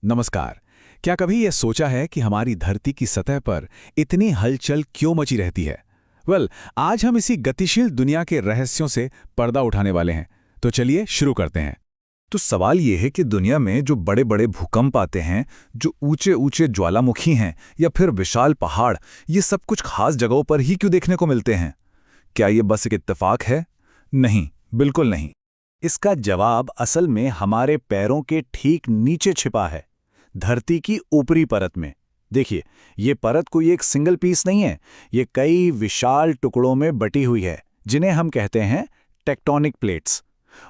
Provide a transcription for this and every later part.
नमस्कार। क्या कभी यह सोचा है कि हमारी धरती की सतह पर इतनी हलचल क्यों मची रहती है? आज हम इसी गतिशील दुनिया के रहस्यों से पर्दा उठाने वाले हैं। तो चलिए शुरू करते हैं। तो सवाल ये है कि दुनिया में जो बड़े बड़े भूकंप आते हैं, जो ऊंचे ऊंचे ज्वालामुखी हैं या फिर विशाल पहाड़, ये सब कुछ खास जगहों पर ही क्यों देखने को मिलते हैं? क्या ये बस एक इत्तेफाक है? नहीं, बिल्कुल नहीं। इसका जवाब असल में हमारे पैरों के ठीक नीचे छिपा है, धरती की ऊपरी परत में। देखिए, ये परत कोई एक सिंगल पीस नहीं है, ये कई विशाल टुकड़ों में बटी हुई है, जिन्हें हम कहते हैं टेक्टोनिक प्लेट्स।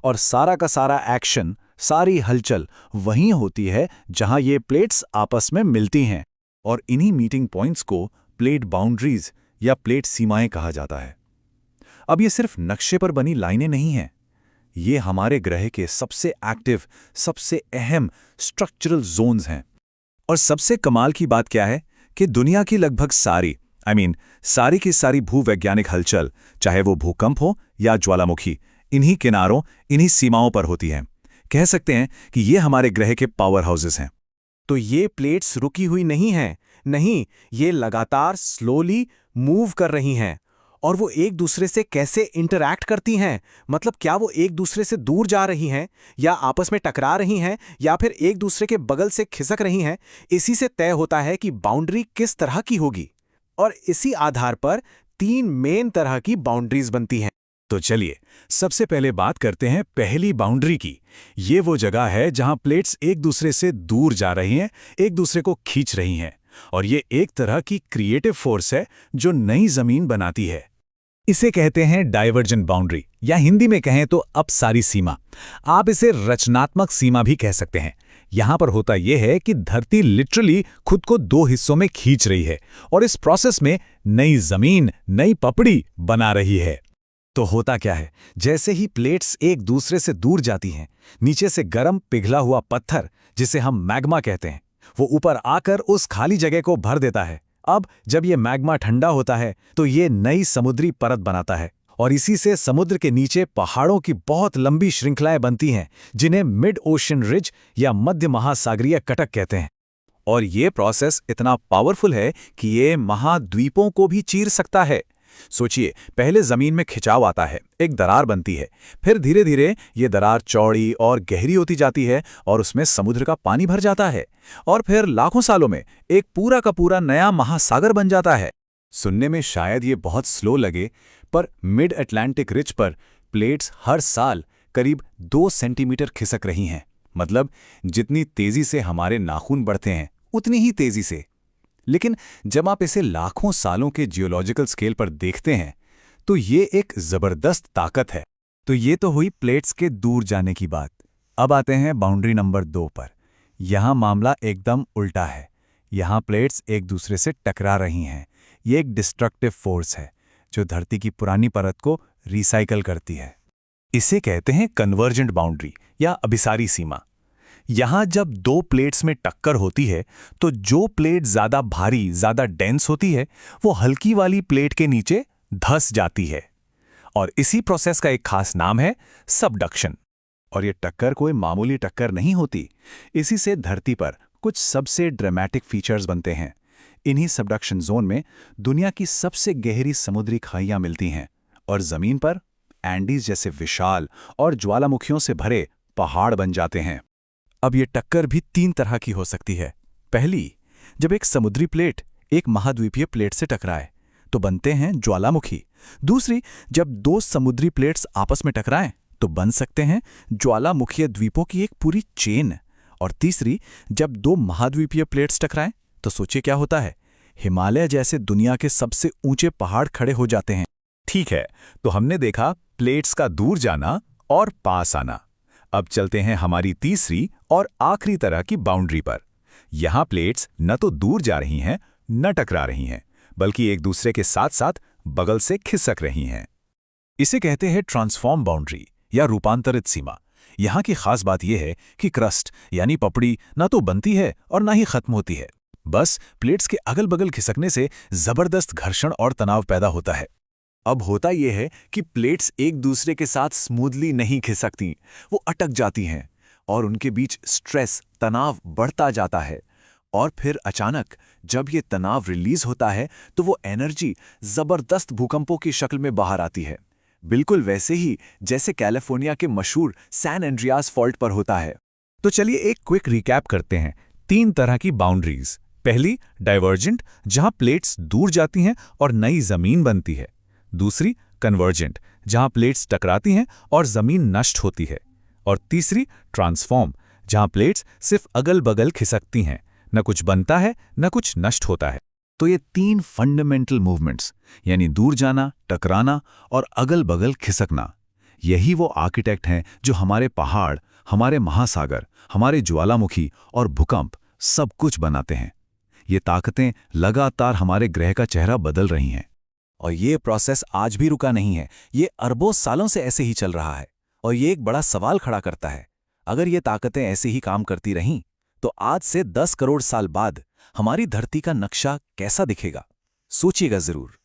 और सारा का सारा एक्शन, सारी हलचल वहीं होती है जहां ये प्लेट्स आपस में मिलती हैं। और इन्हीं मीटिंग पॉइंट्स को प्लेट बाउंड्रीज या प्लेट सीमाएं कहा जाता है। अब ये सिर्फ नक्शे पर बनी लाइनें नहीं हैं, ये हमारे ग्रह के सबसे एक्टिव, सबसे अहम स्ट्रक्चरल जोन्स हैं। और सबसे कमाल की बात क्या है कि दुनिया की लगभग सारी सारी की सारी भूवैज्ञानिक हलचल, चाहे वो भूकंप हो या ज्वालामुखी, इन्हीं किनारों, इन्हीं सीमाओं पर होती हैं। कह सकते हैं कि ये हमारे ग्रह के पावर हाउसेस हैं। तो ये प्लेट्स रुकी हुई नहीं हैं, नहीं, ये लगातार स्लोली मूव कर रही हैं। और वो एक दूसरे से कैसे इंटरैक्ट करती हैं? मतलब क्या वो एक दूसरे से दूर जा रही हैं, या आपस में टकरा रही हैं, या फिर एक दूसरे के बगल से खिसक रही हैं? इसी से तय होता है कि बाउंड्री किस तरह की होगी। और इसी आधार पर तीन मेन तरह की बाउंड्रीज बनती हैं। तो चलिए, सबसे पहले बात करते हैं पहली बाउंड्री की। ये वो जगह है जहां प्लेट्स एक दूसरे से दूर जा रही हैं, एक दूसरे को खींच रही हैं। और ये एक तरह की क्रिएटिव फोर्स है जो नई जमीन बनाती है। इसे कहते हैं डाइवर्जेंट बाउंड्री, या हिंदी में कहें तो अपसारी सीमा। आप इसे रचनात्मक सीमा भी कह सकते हैं। यहां पर होता यह है कि धरती लिटरली खुद को दो हिस्सों में खींच रही है और इस प्रोसेस में नई जमीन, नई पपड़ी बना रही है। तो होता क्या है, जैसे ही प्लेट्स एक दूसरे से दूर जाती हैं, नीचे से गर्म पिघला हुआ पत्थर, जिसे हम मैग्मा कहते हैं, वो ऊपर आकर उस खाली जगह को भर देता है। अब जब ये मैग्मा ठंडा होता है तो ये नई समुद्री परत बनाता है, और इसी से समुद्र के नीचे पहाड़ों की बहुत लंबी श्रृंखलाएं बनती हैं, जिन्हें मिड ओशन रिज या मध्य महासागरीय कटक कहते हैं। और ये प्रोसेस इतना पावरफुल है कि ये महाद्वीपों को भी चीर सकता है। सोचिए, पहले जमीन में खिंचाव आता है, एक दरार बनती है, फिर धीरे धीरे ये दरार चौड़ी और गहरी होती जाती है और उसमें समुद्र का पानी भर जाता है, और फिर लाखों सालों में एक पूरा का पूरा नया महासागर बन जाता है। सुनने में शायद ये बहुत स्लो लगे, पर मिड अटलांटिक रिज पर प्लेट्स हर साल करीब 2 सेंटीमीटर खिसक रही हैं। मतलब जितनी तेजी से हमारे नाखून बढ़ते हैं, उतनी ही तेजी से। लेकिन जब आप इसे लाखों सालों के जियोलॉजिकल स्केल पर देखते हैं, तो ये एक जबरदस्त ताकत है। तो ये तो हुई प्लेट्स के दूर जाने की बात। अब आते हैं बाउंड्री नंबर 2 पर। यहां मामला एकदम उल्टा है। यहां प्लेट्स एक दूसरे से टकरा रही हैं। ये एक डिस्ट्रक्टिव फोर्स है जो धरती की पुरानी परत को रिसाइकल करती है। इसे कहते हैं कन्वर्जेंट बाउंड्री या अभिसारी सीमा। यहां जब दो प्लेट्स में टक्कर होती है, तो जो प्लेट ज्यादा भारी, ज्यादा डेंस होती है, वो हल्की वाली प्लेट के नीचे धंस जाती है। और इसी प्रोसेस का एक खास नाम है सबडक्शन। और ये टक्कर कोई मामूली टक्कर नहीं होती। इसी से धरती पर कुछ सबसे ड्रामेटिक फीचर्स बनते हैं। इन्हीं सबडक्शन जोन में दुनिया की सबसे गहरी समुद्री खाइयां मिलती हैं, और जमीन पर एंडीज जैसे विशाल और ज्वालामुखियों से भरे पहाड़ बन जाते हैं। अब ये टक्कर भी 3 तरह की हो सकती है। पहली, जब एक समुद्री प्लेट एक महाद्वीपीय प्लेट से टकराए तो बनते हैं ज्वालामुखी। दूसरी, जब 2 समुद्री प्लेट्स आपस में टकराएं तो बन सकते हैं ज्वालामुखीय द्वीपों की एक पूरी चेन। और तीसरी, जब 2 महाद्वीपीय प्लेट्स टकराएं तो सोचिए क्या होता है, हिमालय जैसे दुनिया के सबसे ऊंचे पहाड़ खड़े हो जाते हैं। ठीक है, तो हमने देखा प्लेट्स का दूर जाना और पास आना। अब चलते हैं हमारी तीसरी और आखिरी तरह की बाउंड्री पर। यहां प्लेट्स न तो दूर जा रही हैं, न टकरा रही हैं, बल्कि एक दूसरे के साथ साथ बगल से खिसक रही हैं। इसे कहते हैं ट्रांसफॉर्म बाउंड्री या रूपांतरित सीमा। यहां की खास बात यह है कि क्रस्ट यानी पपड़ी न तो बनती है और न ही खत्म होती है। बस प्लेट्स के अगल बगल खिसकने से जबरदस्त घर्षण और तनाव पैदा होता है। अब होता यह है कि प्लेट्स एक दूसरे के साथ स्मूथली नहीं खिसकती, वो अटक जाती हैं। और उनके बीच स्ट्रेस, तनाव बढ़ता जाता है। और फिर अचानक जब ये तनाव रिलीज होता है तो वो एनर्जी जबरदस्त भूकंपों की शक्ल में बाहर आती है, बिल्कुल वैसे ही जैसे कैलिफोर्निया के मशहूर सैन एंड्रियास फॉल्ट पर होता है। तो चलिए एक क्विक रिकैप करते हैं। 3 तरह की बाउंड्रीज। पहली, डाइवर्जेंट, जहां प्लेट्स दूर जाती हैं और नई जमीन बनती है। दूसरी, कन्वर्जेंट, जहां प्लेट्स टकराती हैं और जमीन नष्ट होती है। और तीसरी, ट्रांसफॉर्म, जहां प्लेट्स सिर्फ अगल-बगल खिसकती हैं, न कुछ बनता है न कुछ नष्ट होता है। तो ये 3 फंडामेंटल मूवमेंट्स, यानी दूर जाना, टकराना और अगल-बगल खिसकना, यही वो आर्किटेक्ट हैं जो हमारे पहाड़, हमारे महासागर, हमारे ज्वालामुखी और भूकंप सब कुछ बनाते हैं। ये ताकतें लगातार हमारे ग्रह का चेहरा बदल रही हैं। और ये प्रोसेस आज भी रुका नहीं है, ये अरबों सालों से ऐसे ही चल रहा है। और ये एक बड़ा सवाल खड़ा करता है, अगर ये ताकतें ऐसे ही काम करती रहीं तो आज से 10 करोड़ साल बाद हमारी धरती का नक्शा कैसा दिखेगा? सोचिएगा जरूर।